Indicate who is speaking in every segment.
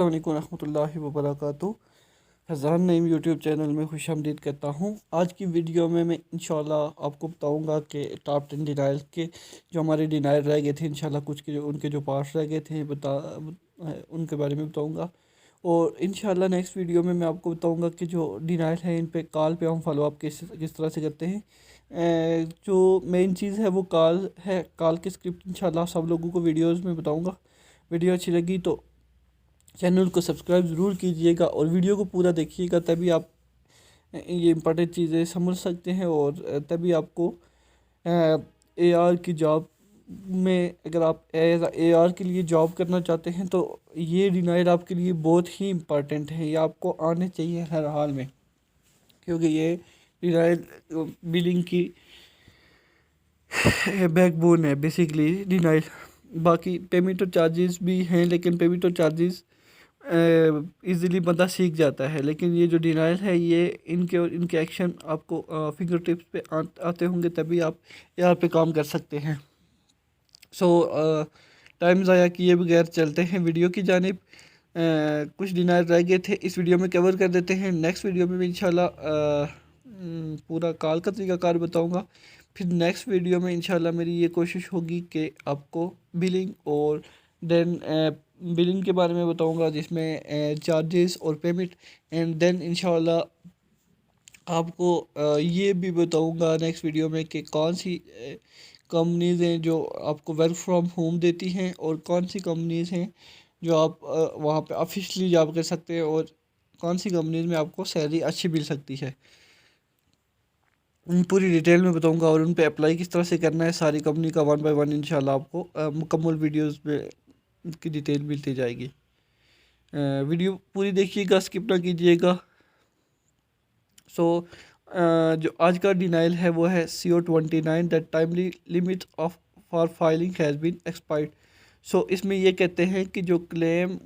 Speaker 1: अस्सलामुअलैकुम रहमतुल्लाहि व बरकातुहू। फैज़ान नईम यूट्यूब चैनल में खुशामदीद करता हूँ। आज की वीडियो में मैं इंशाल्लाह आपको बताऊँगा कि टॉप 10 डिनाइल के जो हमारे डिनाइल रह गए थे, इंशाल्लाह कुछ के जो उनके जो पार्ट्स रह गए थे उनके बारे में बताऊँगा। और इंशाल्लाह नेक्स्ट वीडियो में मैं आपको बताऊँगा कि जो डिनाइल है इन पे कॉल पे हम फॉलो अप किस तरह से करते हैं। जो मेन चीज़ है वो कॉल है। कॉल की स्क्रिप्ट इंशाल्लाह सब लोगों को वीडियोज़ में बताऊँगा। वीडियो अच्छी लगी तो चैनल को सब्सक्राइब ज़रूर कीजिएगा और वीडियो को पूरा देखिएगा, तभी आप ये इंपॉर्टेंट चीज़ें समझ सकते हैं और तभी आपको एआर की जॉब में, अगर आप एआर के लिए जॉब करना चाहते हैं तो ये डिनाइल आपके लिए बहुत ही इम्पॉर्टेंट है। ये आपको आने चाहिए हर हाल में, क्योंकि ये डिनाइल बिलिंग की बैकबोन है बेसिकली डिनाइल। बाकी पेमेंट और चार्जेस भी हैं, लेकिन पेमेंट और चार्जेस इजीली बंदा सीख जाता है, लेकिन ये जो डिनाइल है ये इनके एक्शन आपको फिंगर टिप्स पे आते होंगे, तभी आप यहाँ पे काम कर सकते हैं। सो टाइम ज़ाया किए बगैर चलते हैं वीडियो की जानिब। कुछ डिनाइल रह गए थे, इस वीडियो में कवर कर देते हैं। नेक्स्ट वीडियो में भी इंशाल्लाह पूरा कॉल का तरीक़ाकार बताऊँगा। फिर नेक्स्ट वीडियो में इंशाल्लाह मेरी ये कोशिश होगी कि आपको बिलिंग और देन बिलिंग के बारे में बताऊंगा, जिसमें चार्जेस और पेमेंट, एंड देन इंशाल्लाह आपको ये भी बताऊंगा नेक्स्ट वीडियो में कि कौन सी कंपनीज़ हैं जो आपको वर्क फ्रॉम होम देती हैं और कौन सी कंपनीज़ हैं जो आप वहाँ पे ऑफिशियली जॉब कर सकते हैं और कौन सी कंपनीज़ में आपको सैलरी अच्छी मिल सकती है। पूरी डिटेल में बताऊंगा और उन पे अप्लाई किस तरह से करना है। सारी कंपनी का वन बाय वन इंशाल्लाह आपको मुकम्मल वीडियोस में की डिटेल मिलती जाएगी। वीडियो पूरी देखिएगा, स्किप ना कीजिएगा। सो जो आज का डिनाइल है वो है CO29 that timely limit of for filing has been expired. So इसमें ये कहते हैं कि जो क्लेम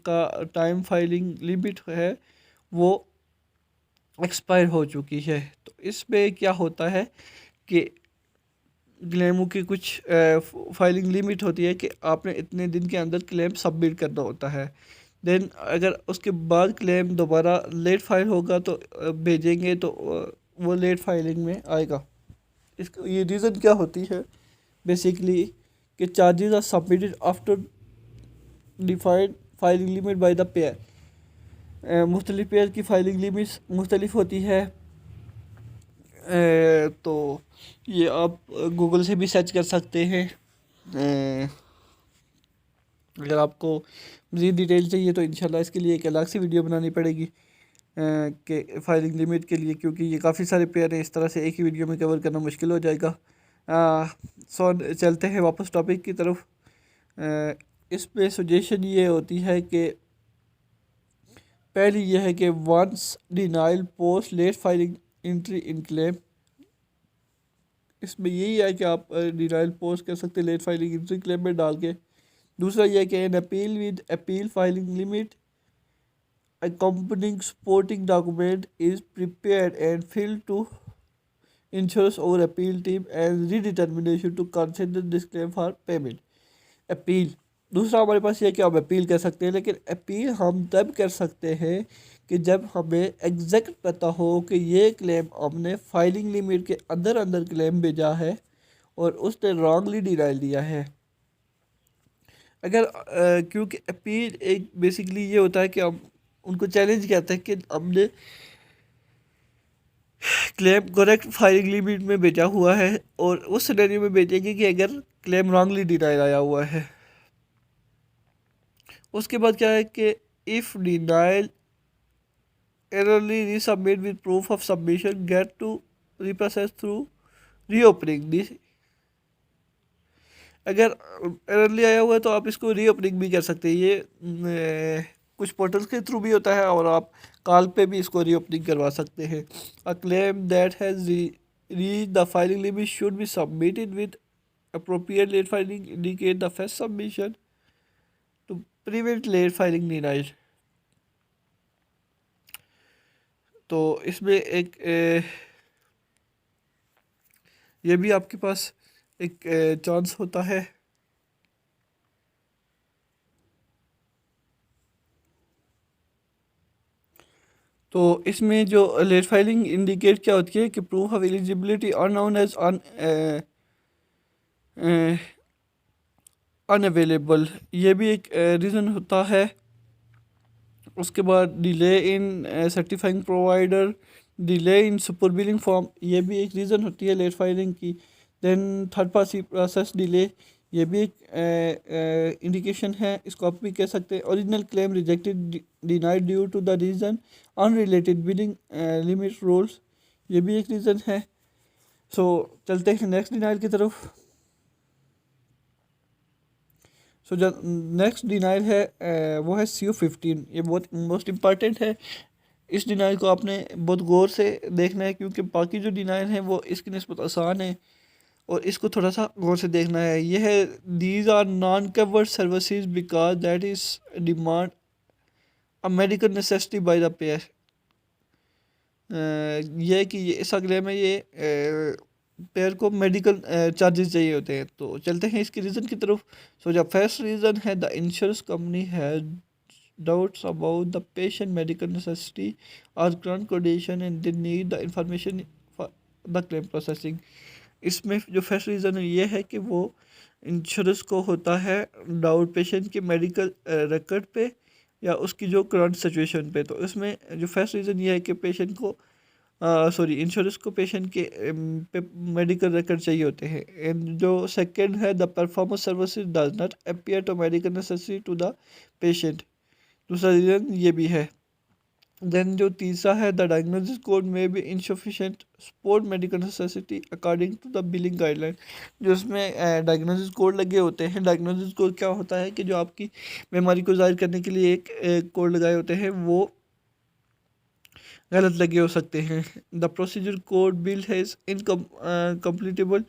Speaker 1: का टाइम फाइलिंग लिमिट है वो एक्सपायर हो चुकी है। तो इसमें क्या होता है कि क्लेमों की कुछ फाइलिंग लिमिट होती है कि आपने इतने दिन के अंदर क्लेम सबमिट करना होता है। देन अगर उसके बाद क्लेम दोबारा लेट फाइल होगा तो भेजेंगे तो वो लेट फाइलिंग में आएगा। इसका ये रीज़न क्या होती है बेसिकली कि charges are submitted after defined filing limit by the payer. मुख्तलिफ पेयर की फाइलिंग लिमिट्स मुख्तलिफ होती है। तो ये आप गूगल से भी सर्च कर सकते हैं। अगर आपको मज़ीद डिटेल चाहिए तो इंशाल्लाह इसके लिए एक अलग से वीडियो बनानी पड़ेगी कि फ़ाइलिंग लिमिट के लिए, क्योंकि ये काफ़ी सारे पेयर हैं, इस तरह से एक ही वीडियो में कवर करना मुश्किल हो जाएगा। सो चलते हैं वापस टॉपिक की तरफ। इस पे सजेशन ये होती है कि पहली ये है कि once denial post late filing entry in claim. इसमें यही है कि आप डिनाइल पोस्ट कर सकते हैं लेट फाइलिंग एंट्री क्लेम में डाल के। दूसरा यह है कि an appeal with appeal filing limit accompanying supporting document is prepared and filled to insurance or appeal team and redetermination to consider this claim for payment। Appeal दूसरा हमारे पास ये है कि आप अपील कर सकते हैं, लेकिन अपील हम तब कर सकते हैं कि जब हमें एग्जैक्ट पता हो कि ये क्लेम हमने फाइलिंग लिमिट के अंदर अंदर क्लेम भेजा है और उसने रॉन्गली डिनाइल दिया है। अगर क्योंकि अपील एक बेसिकली ये होता है कि हम उनको चैलेंज कहते हैं कि हमने क्लेम करेक्ट फाइलिंग लिमिट में भेजा हुआ है और उस सिनेरियो में भेजेंगे कि अगर क्लेम रॉन्गली डिनाइल आया हुआ है। उसके बाद क्या है कि if denial early resubmit with proof of submission get to reprocess through reopening this. अगर एररली आया हुआ है तो आप इसको रीओपनिंग भी कर सकते हैं। ये कुछ पोर्टल्स के थ्रू भी होता है और आप कॉल पे भी इसको रीओपनिंग करवा सकते हैं। A claim that has reach the filing limit should be submitted with appropriate late filing indicate the first submission to prevent late filing denial। तो इसमें एक ये भी आपके पास एक चांस होता है। तो इसमें जो लेट फाइलिंग इंडिकेट क्या होती है कि proof of eligibility are known as unavailable, ये भी एक रीज़न होता है। उसके बाद delay in certifying provider, delay in super billing form, ये भी एक रीज़न होती है लेट फाइलिंग की। Then third party process delay, ये भी एक इंडिकेशन है, इसको आप भी कह सकते हैं। Original claim rejected denied due to the reason unrelated billing limit rules, ये भी एक रीज़न है। सो चलते हैं नेक्स्ट डिनाइल की तरफ। सो जो नेक्स्ट डिनाइल है वो है CO15, ये बहुत मोस्ट इम्पॉर्टेंट है। इस डिनाइल को आपने बहुत गौर से देखना है क्योंकि बाकी जो डिनाइल हैं वो इसकी निस्बत आसान है, और इसको थोड़ा सा गौर से देखना है। ये है these are non covered services because that is demand a medical necessity by the payer. ये है कि ये इस अगले में ये पेयर को मेडिकल चार्जेस चाहिए होते हैं। तो चलते हैं इसके रीज़न की तरफ। सो जो फर्स्ट रीज़न है, the insurance company has doubts about the patient medical necessity or current condition and they need the information for the claim processing। इसमें जो फर्स्ट रीज़न है ये है कि वो इंश्योरेंस को होता है डाउट पेशेंट के मेडिकल रिकॉर्ड पे या उसकी जो करंट सिचुएशन पे। तो इसमें जो फर्स्ट रीज़न ये है कि पेशेंट को इंश्योरेंस को पेशेंट के पे मेडिकल रिकॉर्ड चाहिए होते हैं। एंड जो सेकंड है, the performance services does not appear to medical necessity to the patient, दूसरा रीज़न ये भी है। देन जो तीसरा है, द डायग्नोसिस कोड में भी insufficient support medical necessity according to the billing guideline. जो इसमें डायग्नोसिस कोड लगे होते हैं, डायग्नोसिस कोड क्या होता है कि जो आपकी बीमारी को जाहिर करने के लिए एक कोड लगाए होते हैं वो गलत लगे हो सकते हैं। The procedure code bill has incompletable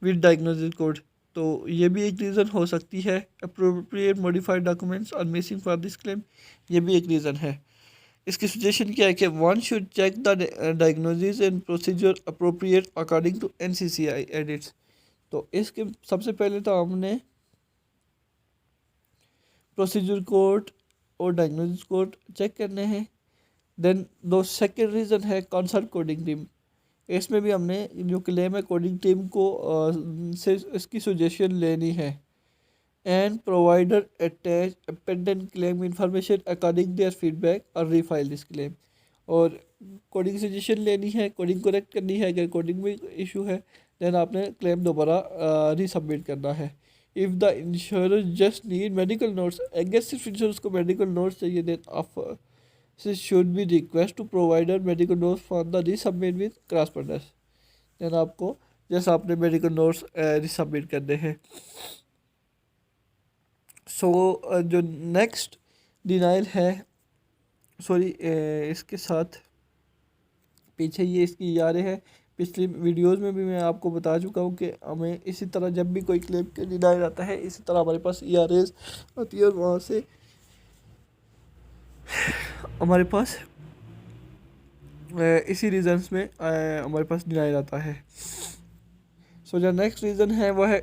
Speaker 1: with diagnosis code, तो ये भी एक रीज़न हो सकती है। Appropriate modified documents are missing for this claim, ये भी एक रीज़न है। इसकी सजेशन क्या है कि one should check the diagnosis and procedure appropriate according to NCCI edits. तो इसके सबसे पहले तो हमने प्रोसीजर कोड और डायग्नोसिस कोड चेक करने हैं। देन दो सेकेंड रीज़न है कंसल्ट कोडिंग टीम, इसमें भी हमने जो क्लेम है कोडिंग टीम को से इसकी सजेशन लेनी है। And provider attach pendant claim information according their feedback और रीफाइल दिस क्लेम, और कोडिंग सजेशन लेनी है, कोडिंग करेक्ट करनी है। अगर कोडिंग में इशू है देन आपने क्लेम दोबारा रीसबमिट करना है। If the insurance just need medical notes, अगर सिर्फ इंश्योरेंस को मेडिकल नोट्स चाहिए then offer should be request to provider medical notes for the resubmit with correspondence। Then आपको जैसे आपने मेडिकल नोट्स रिसबमिट करने हैं। सो जो नेक्स्ट डिनाइल है, सॉरी इसके साथ पीछे ये इसकी यादें हैं। पिछली वीडियोस में भी मैं आपको बता चुका हूँ कि हमें इसी तरह जब भी कोई क्लेम के डिनाइल आता है इसी तरह हमारे पास ERAs आती है और वहाँ से हमारे पास इसी रीजंस में हमारे पास डिनाइल आता है। सो जो नेक्स्ट रीज़न है वो है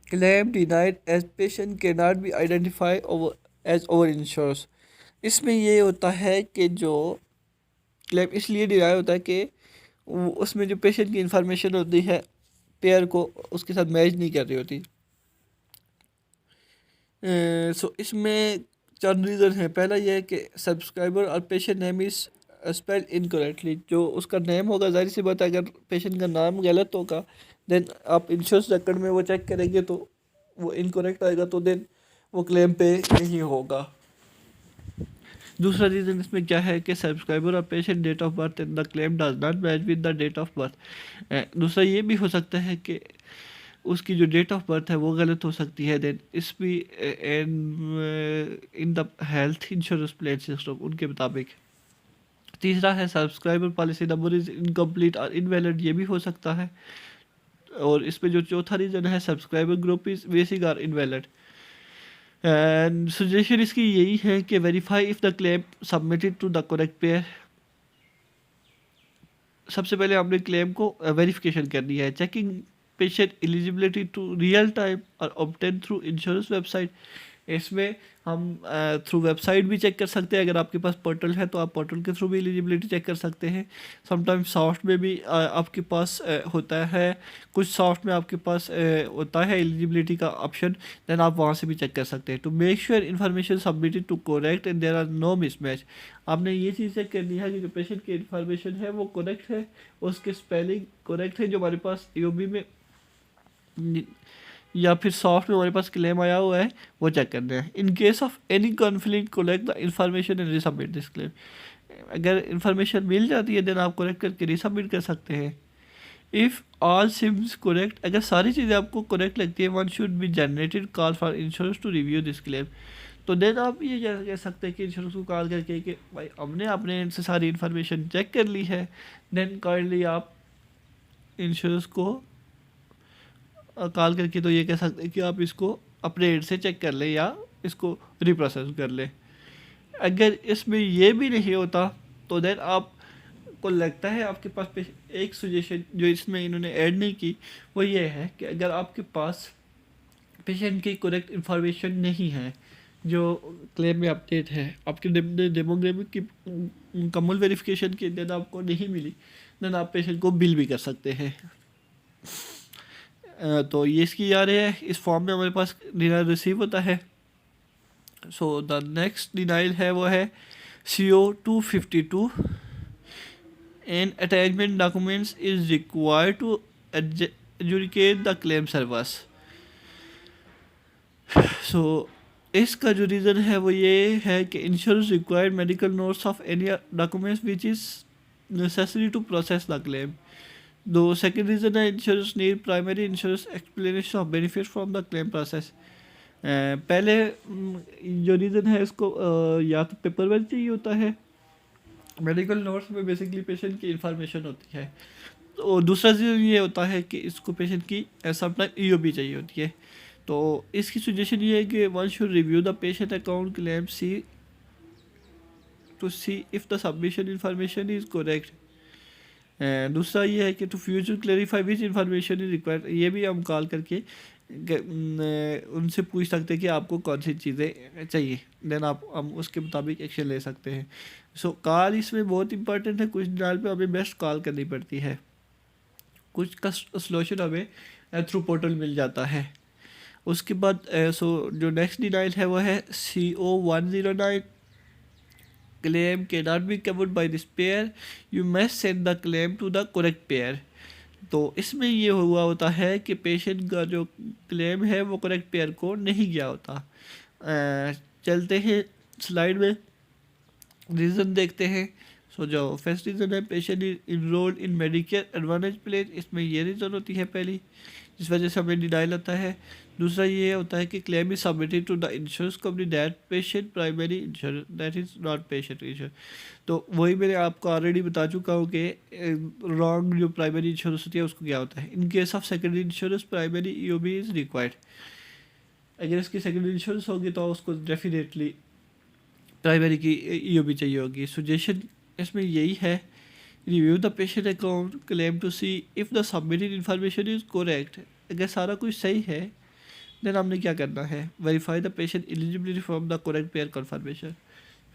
Speaker 1: क्लेम डिनाइड एज पेशेंट के not be identify over as over insures. इसमें ये होता है कि जो क्लेम इसलिए डिनाई होता है कि उसमें जो पेशेंट की इंफॉर्मेशन होती है पेयर को उसके साथ मैच नहीं कर रही होती। सो इसमें चार रीज़न है। पहला ये है कि सब्सक्राइबर और patient name is spelled incorrectly, जो उसका नेम होगा जाहिर सी बात है अगर पेशेंट का नाम गलत होगा देन आप इंश्योरेंस रिकॉर्ड में वो चेक करेंगे तो वो इनकरेक्ट आएगा, तो देन वो क्लेम पे नहीं होगा। दूसरा रीज़न इसमें क्या है कि सब्सक्राइबर और patient date of birth in the claim does not match with the date of birth. दूसरा ये भी हो सकता है कि उसकी जो डेट ऑफ बर्थ है वो गलत हो सकती है। देन इस भी in the health insurance plan system उनके मुताबिक। तीसरा है subscriber policy number is incomplete और इनवैलिड, ये भी हो सकता है। और इसमें जो चौथा रीज़न है सब्सक्राइबर ग्रुप इज़ बेसिक और इनवैलिड। एंड सजेशन इसकी यही है कि verify if the claim submitted to the correct payer. सबसे पहले आपने क्लेम को वेरिफिकेशन करनी है। Checking patient eligibility to real time और ऑब्टेन थ्रू इंश्योरेंस वेबसाइट, इसमें हम थ्रू वेबसाइट भी चेक कर सकते हैं। अगर आपके पास पोर्टल है तो आप पोर्टल के थ्रू भी एलिजिबिलिटी चेक कर सकते हैं। समटाइम्स सॉफ्ट में भी आपके पास होता है, कुछ सॉफ्ट में आपके पास होता है एलिजिबिलिटी का ऑप्शन, देन आप वहाँ से भी चेक कर सकते हैं। To make sure information submitted to correct and there are no mismatch, आपने ये चीज़ चेक करनी है कि जो पेशेंट की इन्फॉर्मेशन है वो करेक्ट है, उसके स्पेलिंग करेक्ट है जो हमारे पास ईओबी में या फिर सॉफ्ट में हमारे पास क्लेम आया हुआ है, वो चेक करना है। इन case of any conflict collect the information and resubmit this claim, अगर इन्फॉर्मेशन मिल जाती है देन आप करेक्ट करके रिसबमिट कर सकते हैं। इफ़ ऑल सिम्स करेक्ट, अगर सारी चीज़ें आपको करेक्ट लगती है, one should be generated call for insurance to review this claim, तो देन आप ये कह सकते हैं कि इंश्योरेंस को कॉल करके कि भाई हमने अपने इनसे सारी इन्फॉर्मेशन चेक कर ली है, देन काइंडली आप इंश्योरेंस को कॉल करके तो ये कह सकते हैं कि आप इसको अपने एंड से चेक कर लें या इसको रिप्रोसेस कर लें। अगर इसमें ये भी नहीं होता तो देन आपको लगता है आपके पास एक सजेशन जो इसमें इन्होंने ऐड नहीं की, वो ये है कि अगर आपके पास पेशेंट की करेक्ट इन्फॉर्मेशन नहीं है, जो क्लेम में अपडेट है, आपके डेमोग्राफिक की मुकम्मल वेरिफिकेशन की देन आपको नहीं मिली, देन आप पेशेंट को बिल भी कर सकते हैं। तो ये इसकी आ रही है, इस फॉर्म में हमारे पास डिनाइल रिसीव होता है। सो द नेक्स्ट डिनाइल है वो है CO252, an attachment documents is required to adjudicate the claim service. So इसका जो रीज़न है वो ये है कि insurance required medical notes of any documents which is necessary to process the claim. दो सेकेंड रीज़न है insurance need primary insurance explanation of benefit from the claim process. पहले जो रीज़न है इसको या तो पेपर वर्क चाहिए होता है, मेडिकल नोट्स में बेसिकली पेशेंट की इंफॉर्मेशन होती है, तो दूसरा रीज़न ये होता है कि इसको पेशेंट की समटाइम ईओबी चाहिए होती है। तो इसकी सजेशन ये है कि one should review the patient account claim see to see if the submission information is correct. दूसरा ये है कि to future clarify which information is required, ये भी हम कॉल करके उनसे पूछ सकते हैं कि आपको कौन सी चीज़ें चाहिए, देन आप हम उसके मुताबिक एक्शन ले सकते हैं। सो कॉल इसमें बहुत इंपॉर्टेंट है, कुछ डाल पे हमें बेस्ट कॉल करनी पड़ती है, कुछ का सोल्यूशन हमें थ्रू पोर्टल मिल जाता है। उसके बाद सो जो नेक्स्ट डिनाइल है वो है CO109, क्लेम के not be covered by this payer, you must send the claim to the correct payer. तो इसमें ये हुआ होता है कि पेशेंट का जो क्लेम है वो करेक्ट पेयर को नहीं गया होता। चलते हैं स्लाइड में, रीज़न देखते हैं। सो जो फर्स्ट रीज़न है patient is enrolled in Medicare advantage plan, इसमें ये रीज़न होती है पहली, जिस वजह से हमें डिनाइल आता है। दूसरा ये होता है कि claim is submitted to the insurance company that patient primary insurance that is not patient insurance. तो वही मैंने आपको ऑलरेडी बता चुका हूँ कि रॉन्ग जो प्राइमरी इंश्योरेंस होती है उसको क्या होता है। इन case of secondary insurance primary EOB is required, अगर इसकी सेकेंडरी इंश्योरेंस होगी तो उसको डेफिनेटली प्राइमरी की ईओबी चाहिए होगी। सजेशन इसमें यही है, review the patient account claim to see if the submitted information is correct, अगर सारा कुछ सही है देन हमने क्या करना है, verify the patient eligibility from the correct payer confirmation.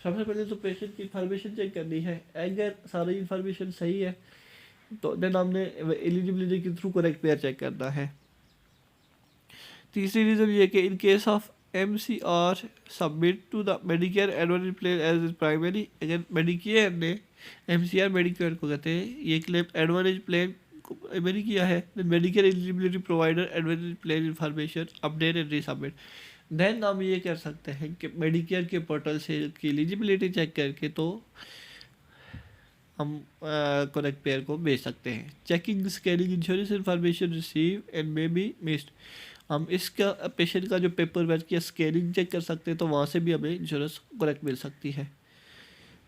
Speaker 1: सबसे पहले तो पेशेंट की इन्फॉर्मेशन चेक करनी है, अगर सारी इन्फॉर्मेशन सही है तो देन हमने एलिजिबिलिटी के थ्रू करेक्ट पेयर चेक करना है। तीसरी रीज़न ये कि in case of MCR submit to the Medicare advantage plan as is primary, अगर मेडिकेयर ने MCR मेडिकेयर को कहते हैं ये क्लेम एडवांटेज प्लान को प्राइमरी किया है, then Medicare eligibility provider advantage plan information update and resubmit, then हम ये कर सकते हैं कि मेडिकेयर के पोर्टल से की एलिजिबिलिटी चेक करके तो हम करेक्ट पेयर को भेज सकते हैं। Checking scanning insurance information receive and may be missed, हम इसका पेशेंट का जो पेपर वर्क या स्कैनिंग चेक कर सकते हैं तो वहाँ से भी हमें इंश्योरेंस करेक्ट मिल सकती है।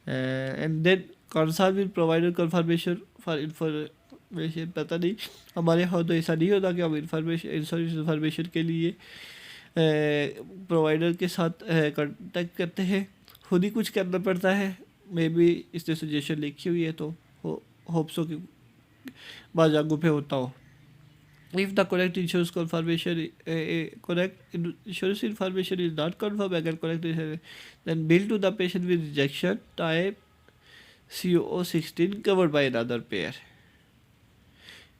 Speaker 1: And then concern with provider confirmation for information, पता नहीं हमारे यहाँ तो ऐसा नहीं होता कि हम इंश्योरेंस इन्फॉर्मेशन के लिए प्रोवाइडर के साथ कांटेक्ट करते हैं, खुद ही कुछ करना पड़ता है। मे बी इसने सजेशन लिखी हुई है तो होप्सो कि बाजागू पे होता हो। If the correct insurance confirmation, correct insurance information is not confirmed, अगर correct है, then bill to the patient with rejection type CO16 covered by another payer.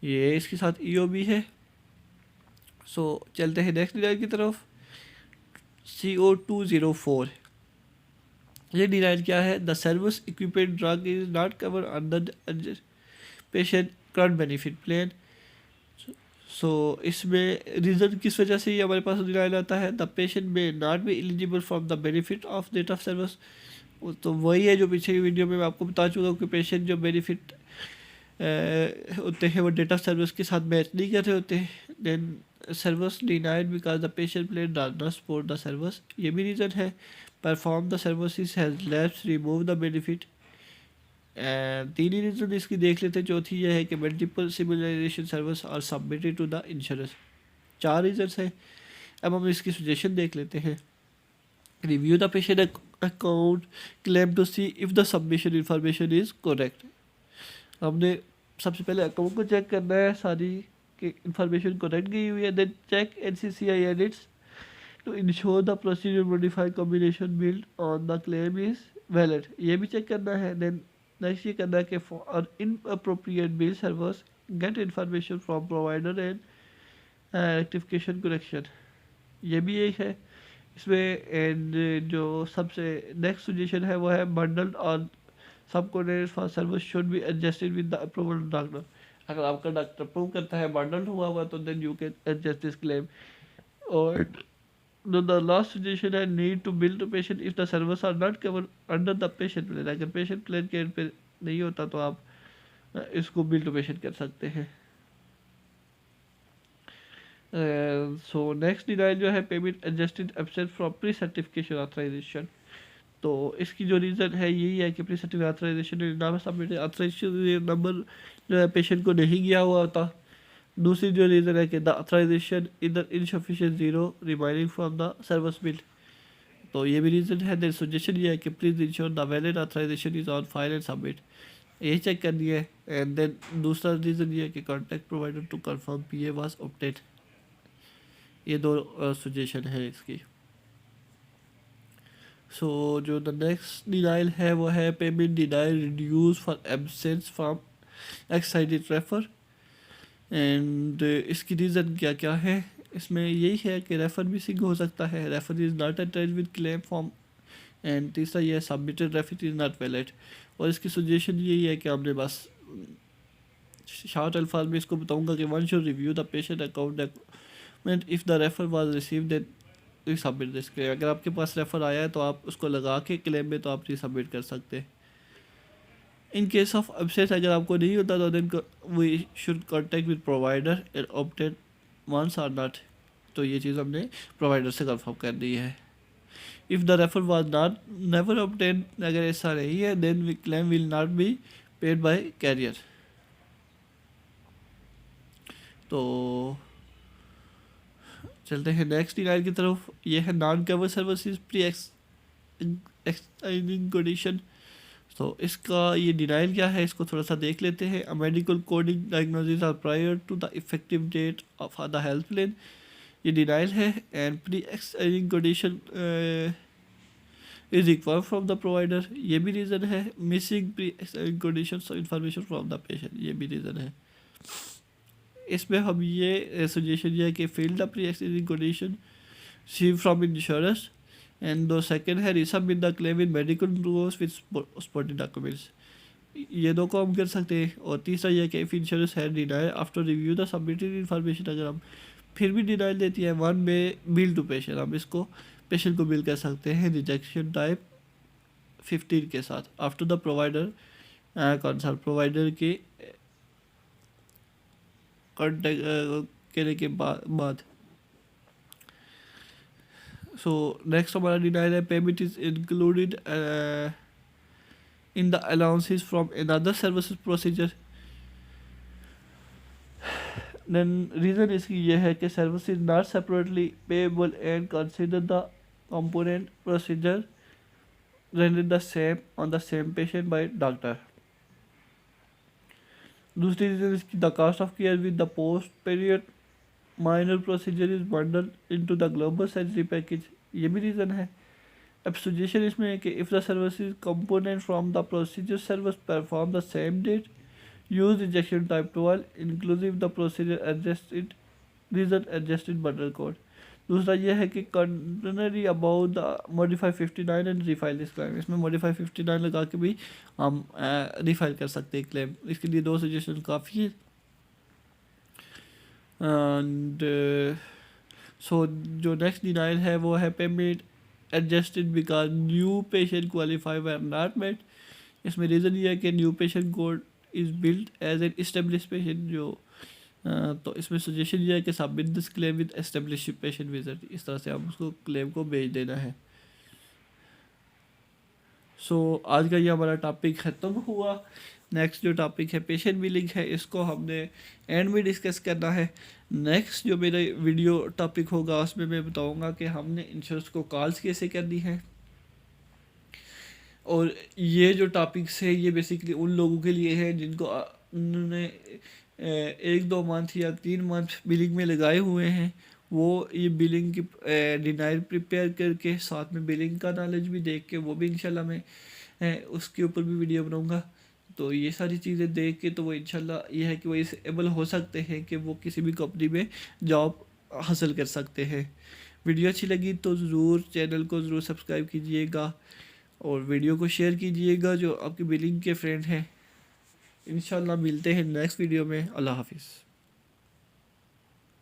Speaker 1: ये इसके साथ EOB है. सो चलते हैं नेक्स्ट डिनाइल की तरफ. CO204. ये डिनाइल क्या है? The service equipment drug is not cover under patient current benefit plan. So इसमें रीज़न किस वजह से ये हमारे पास डिनाइल आता है? The patient may not be eligible from the benefit of date of service. तो वही है जो पीछे की वीडियो में मैं आपको बता चुका हूँ कि पेशेंट जो बेनिफिट होते हैं वो डेट ऑफ सर्विस के साथ मैच नहीं कर रहे होते हैं. Then service denied because the patient plan does not support the service. ये भी रीज़न है. Perform the services has lapse, remove the benefit. तीन ही रीज़न इसकी देख लेते हैं. चौथी यह है कि multiple similarization service are submitted to the insurance. 4 reasons हैं. अब हम इसकी सजेशन देख लेते हैं. Review the patient account claim to see if the submission information is correct. हमने सबसे पहले अकाउंट को चेक करना है सारी कि इंफॉर्मेशन करेक्ट गई हुई है. Then check NCCI edits to insure the procedure modified combination billed on the claim is valid. ये भी चेक करना है. देन नेक्स्ट ये करना है कि for inappropriate bill service get information from provider and rectification correction. ये भी एक है इसमें. एंड जो सबसे नेक्स्ट सजेशन है वो है बंडल्ड ऑन सब coordinates for service should be adjusted with the approval doctor. अगर आपका डॉक्टर अप्रूव करता है बंडल्ड हुआ हुआ तो then you can adjust this claim. और the last suggestion है need to bill to patient if the service are not covered under the patient plan. अगर patient plan के पे नहीं होता तो आप इसको bill to patient कर सकते हैं. So next denial जो है payment adjusted absent from pre-certification authorization. तो इसकी जो रीज़न है यही है कि प्री-सर्टिफिकेशन ऑथराइजेशन नाम सबमिट ऑथराइजेशन नंबर जो है पेशेंट को नहीं गया हुआ होता. दूसरी जो रीज़न है कि द ऑथराइजेशन इधर insufficient zero remaining from the service bill. तो ये भी रीज़न है. देयर सजेशन ये है कि please insure the valid authorization is on file and submit. यही चेक करनी है. एंड देन दूसरा रीज़न ये है कि contact provider to confirm PA was obtained. ये दो सजेशन है इसकी. सो जो द नेक्स्ट डिनाइल है वो है payment denial reduce for absence from excited refer. And इसकी रीज़न क्या क्या है? इसमें यही है कि रेफ़र मिसिंग हो सकता है. Refer is not attach with claim form. And तीसरा ये submitted refer is not valid. और इसकी सजेशन यही है कि हमने बस शॉर्ट अल्फाज में इसको बताऊंगा कि one should review the patient account document if the refer was received then resubmit this claim. अगर आपके पास रेफ़र आया है तो आप उसको लगा के क्लेम में तो आप री सबमिट कर सकते हैं. इन केस ऑफ अपसेट अगर आपको नहीं होता तो then we should contact with provider and obtain once are not. तो ये चीज़ हमने प्रोवाइडर से कंफर्म कर दी है. If the refer was not never obtain अगर ऐसा नहीं है then we claim will not be paid by carrier. तो चलते हैं नेक्स्ट डिनाइल की तरफ. ये है non cover services pre extending condition. तो इसका ये डिनाइल क्या है इसको थोड़ा सा देख लेते हैं. A medical coding diagnosis are prior to the effective date of the health plan. ये डिनाइल है. And pre extending condition is required from the provider. ये भी रीज़न है. Missing pre extending condition information from the patient. ये भी reason है. इसमें हम ये सजेशन ये है कि fill the pre extending condition see from insurance. And दो सेकेंड है resubmit the claim with medical notes with supporting documents. ये दो को हम कर सकते हैं. और तीसरा यह कि इफ इंश्योरेंस है deny after review the submitted information. अगर हम फिर भी डिनाइल देती है वन में बिल टू पेशेंट, हम इसको पेशेंट को बिल कर सकते हैं रिजेक्शन टाइप 15 के साथ after the provider consult. Provider के कॉन्टेक्ट करने के बाद. सो नेक्स्ट हमारा डिनाइल है payment is included in the allowances from another services procedure. Then reason इसकी यह है कि service is not separately payable and consider the component procedure render the same on the same patient by doctor. दूसरी reason इसकी the cost of care with the post period minor procedure is bundle into the global salary package, ये भी reason है। अब suggestion इसमें है कि if the services component from the procedure service perform the same date use injection type 12 inclusive the procedure adjusted reason adjusted bundle code. दूसरा यह है कि contrary about the modify 59 and refile this claim, इसमें modify 59 लगा के भी हम रिफाइल कर सकते हैं क्लेम। इसके लिए 2 सजेशन काफ़ी है। एंड सो जो नेक्स्ट डिनाइल है वो है payment adjusted because new patient qualify were not met. इसमें रीज़न ये है कि new patient code is billed as an establish patient जो तो इसमें सजेशन ये है कि submit this claim with establish patient visit, इस तरह से आप उसको क्लेम को भेज देना है। सो आज का ये हमारा टॉपिक ख़त्म हुआ। नेक्स्ट जो टॉपिक है पेशेंट बिलिंग है, इसको हमने एंड में डिस्कस करना है। नेक्स्ट जो मेरा वीडियो टॉपिक होगा उसमें मैं बताऊंगा कि हमने इंश्योरेंस को कॉल्स कैसे करनी है। और ये जो टॉपिक्स है ये बेसिकली उन लोगों के लिए है जिनको उन्होंने 1-2 मंथ या 3 मंथ बिलिंग में लगाए हुए हैं, वो ये बिलिंग की डिनाइल प्रिपेयर करके साथ में बिलिंग का नॉलेज भी देख के वो भी इंशाल्लाह मैं उसके ऊपर भी वीडियो बनाऊंगा। तो ये सारी चीज़ें देख के तो वो इंशाल्लाह ये है कि वो इस एबल हो सकते हैं कि वो किसी भी कंपनी में जॉब हासिल कर सकते हैं। वीडियो अच्छी लगी तो ज़रूर चैनल को ज़रूर सब्सक्राइब कीजिएगा और वीडियो को शेयर कीजिएगा जो आपके बिलिंग के फ्रेंड हैं। इंशाल्लाह मिलते हैं नेक्स्ट वीडियो में। अल्लाह हाफिज़।